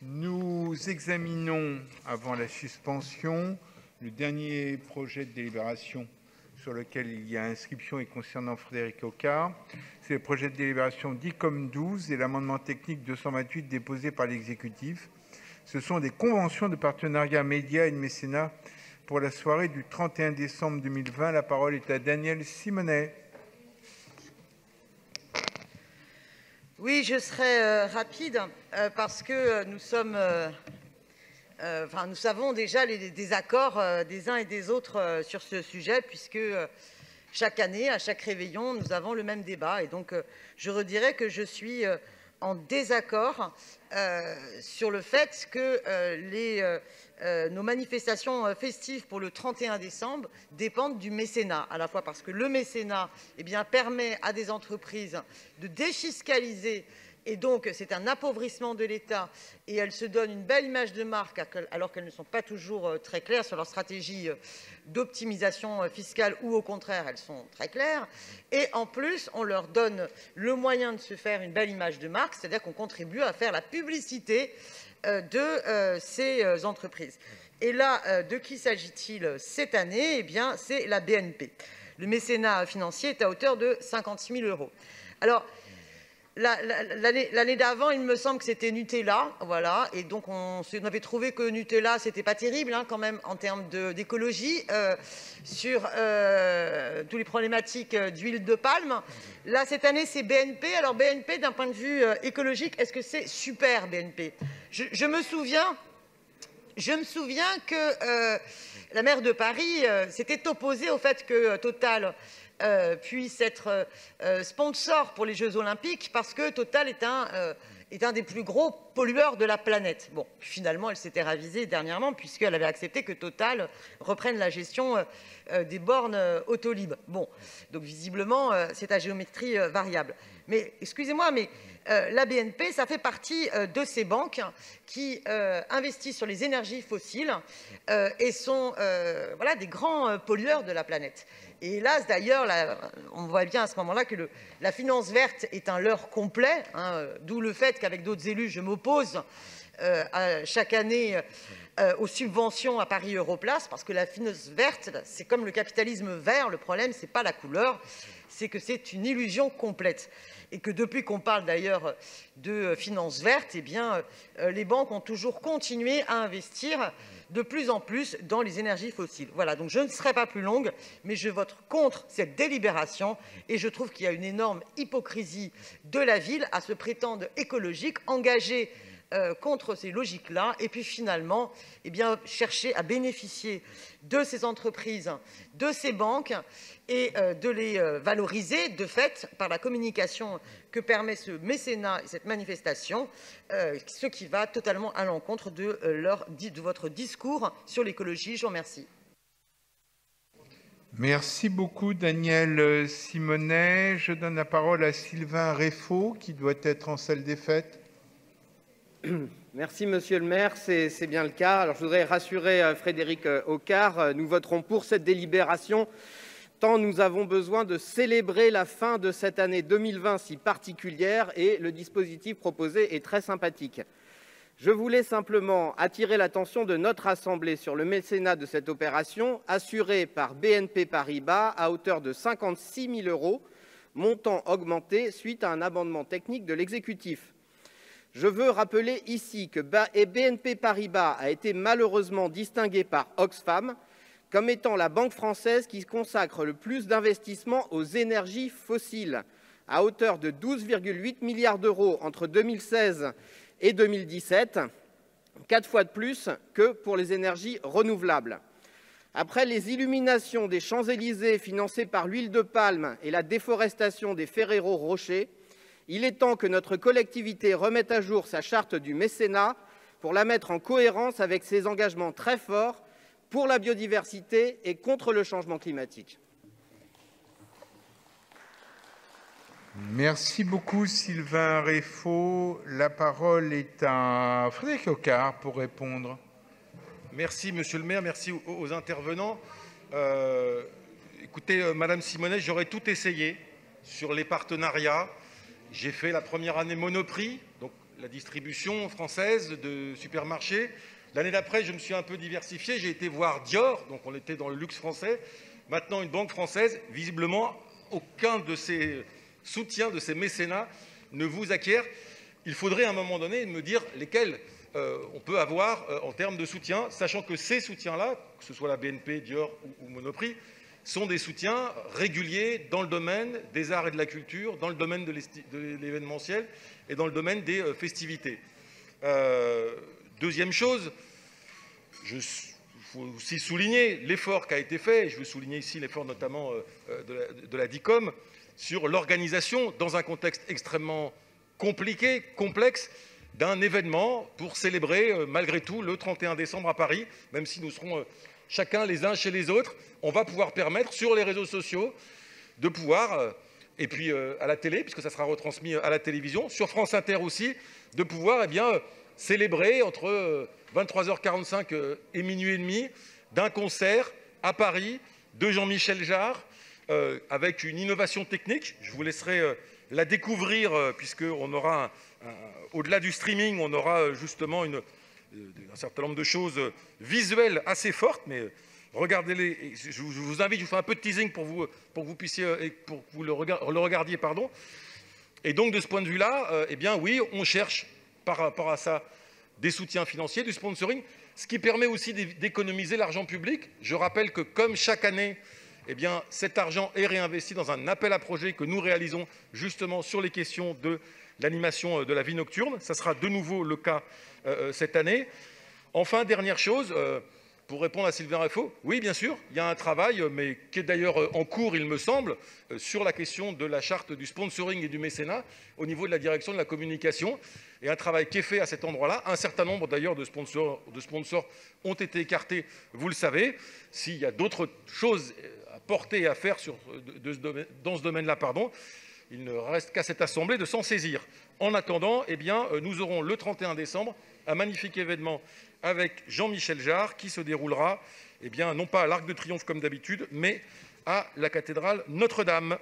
Nous examinons, avant la suspension, le dernier projet de délibération sur lequel il y a inscription et concernant Frédéric Ocard. C'est le projet de délibération dit comme 12 et l'amendement technique 228 déposé par l'exécutif. Ce sont des conventions de partenariat médias et de mécénat pour la soirée du 31 décembre 2020. La parole est à Daniel Simonet. Oui, je serai rapide parce que nous savons déjà les désaccords des uns et des autres sur ce sujet, puisque chaque année, à chaque réveillon, nous avons le même débat. Et donc, je redirais que je suis en désaccord sur le fait que nos manifestations festives pour le 31 décembre dépendent du mécénat, à la fois parce que le mécénat permet à des entreprises de défiscaliser, et donc c'est un appauvrissement de l'État, et elles se donnent une belle image de marque alors qu'elles ne sont pas toujours très claires sur leur stratégie d'optimisation fiscale, ou au contraire elles sont très claires, et en plus on leur donne le moyen de se faire une belle image de marque, c'est-à-dire qu'on contribue à faire la publicité de ces entreprises. Et là, de qui s'agit-il cette année? C'est la BNP. Le mécénat financier est à hauteur de 56 000 €. Alors, l'année d'avant, il me semble que c'était Nutella, voilà, et donc on avait trouvé que Nutella, c'était pas terrible quand même en termes d'écologie sur toutes les problématiques d'huile de palme. Là, cette année, c'est BNP. Alors BNP, d'un point de vue écologique, est-ce que c'est super BNP? Je me souviens que la maire de Paris s'était opposée au fait que Total puisse être sponsor pour les Jeux Olympiques, parce que Total est un des plus gros pollueurs de la planète. Bon, finalement, elle s'était ravisée dernièrement, puisqu'elle avait accepté que Total reprenne la gestion des bornes Autolib. Bon, donc visiblement, c'est à géométrie variable. Mais excusez-moi, mais la BNP, ça fait partie de ces banques qui investissent sur les énergies fossiles et sont des grands pollueurs de la planète. Et hélas, d'ailleurs, on voit bien à ce moment-là que la finance verte est un leurre complet, d'où le fait qu'avec d'autres élus, je m'oppose chaque année aux subventions à Paris Europlace, parce que la finance verte, c'est comme le capitalisme vert. Le problème, ce n'est pas la couleur, c'est que c'est une illusion complète. Et que depuis qu'on parle d'ailleurs de finance verte, les banques ont toujours continué à investir de plus en plus dans les énergies fossiles. Voilà, donc je ne serai pas plus longue, mais je vote contre cette délibération, et je trouve qu'il y a une énorme hypocrisie de la ville à se prétendre écologique, engagée contre ces logiques-là, et puis finalement chercher à bénéficier de ces entreprises, de ces banques, et de les valoriser de fait par la communication que permet ce mécénat et cette manifestation, ce qui va totalement à l'encontre de votre discours sur l'écologie. Je vous remercie. Merci beaucoup Daniel Simonet. Je donne la parole à Sylvain Réfaud, qui doit être en salle des fêtes. Merci monsieur le maire, c'est bien le cas. Alors je voudrais rassurer Frédéric Ocard, nous voterons pour cette délibération, tant nous avons besoin de célébrer la fin de cette année 2020 si particulière, et le dispositif proposé est très sympathique. Je voulais simplement attirer l'attention de notre Assemblée sur le mécénat de cette opération, assurée par BNP Paribas à hauteur de 56 000 €, montant augmenté suite à un amendement technique de l'exécutif. Je veux rappeler ici que BNP Paribas a été malheureusement distingué par Oxfam comme étant la banque française qui consacre le plus d'investissements aux énergies fossiles, à hauteur de 12,8 milliards € entre 2016 et 2017, 4 fois de plus que pour les énergies renouvelables. Après les illuminations des Champs-Élysées financées par l'huile de palme et la déforestation des Ferrero Rocher, il est temps que notre collectivité remette à jour sa charte du mécénat pour la mettre en cohérence avec ses engagements très forts pour la biodiversité et contre le changement climatique. Merci beaucoup Sylvain Réfaud. La parole est à Frédéric Ocard pour répondre. Merci monsieur le maire, merci aux intervenants. Écoutez, Madame Simonet, j'aurais tout essayé sur les partenariats. J'ai fait la première année Monoprix, donc la distribution française de supermarchés. L'année d'après, je me suis un peu diversifié. J'ai été voir Dior, donc on était dans le luxe français. Maintenant, une banque française, visiblement, aucun de ces soutiens, de ces mécénats ne vous acquiert. Il faudrait à un moment donné me dire lesquels on peut avoir en termes de soutien, sachant que ces soutiens-là, que ce soit la BNP, Dior ou Monoprix, sont des soutiens réguliers dans le domaine des arts et de la culture, dans le domaine de l'événementiel et dans le domaine des festivités. Deuxième chose, il faut aussi souligner l'effort qui a été fait, et je veux souligner ici l'effort notamment de la DICOM, sur l'organisation, dans un contexte extrêmement compliqué, complexe, d'un événement pour célébrer malgré tout le 31 décembre à Paris, même si nous serons chacun les uns chez les autres. On va pouvoir permettre sur les réseaux sociaux de pouvoir, et puis à la télé, puisque ça sera retransmis à la télévision, sur France Inter aussi, de pouvoir célébrer entre 23h45 et minuit et demi d'un concert à Paris de Jean-Michel Jarre, avec une innovation technique. Je vous laisserai la découvrir, puisqu'on aura, au-delà du streaming, on aura justement un certain nombre de choses visuelles assez fortes, mais regardez-les. Je vous invite, je vous fais un peu de teasing pour que vous puissiez, pour que vous le regardiez, pardon. Et donc, de ce point de vue-là, oui, on cherche par rapport à ça des soutiens financiers, du sponsoring, ce qui permet aussi d'économiser l'argent public. Je rappelle que, comme chaque année, cet argent est réinvesti dans un appel à projet que nous réalisons justement sur les questions de l'animation de la vie nocturne. Ça sera de nouveau le cas cette année. Enfin, dernière chose, pour répondre à Sylvain Réfaux, oui, bien sûr, il y a un travail, mais qui est d'ailleurs en cours, il me semble, sur la question de la charte du sponsoring et du mécénat au niveau de la direction de la communication, et un travail qui est fait à cet endroit-là. Un certain nombre d'ailleurs de sponsors ont été écartés, vous le savez. S'il y a d'autres choses à porter et à faire dans ce domaine-là, il ne reste qu'à cette Assemblée de s'en saisir. En attendant, nous aurons le 31 décembre un magnifique événement avec Jean-Michel Jarre qui se déroulera, non pas à l'Arc de Triomphe comme d'habitude, mais à la cathédrale Notre-Dame.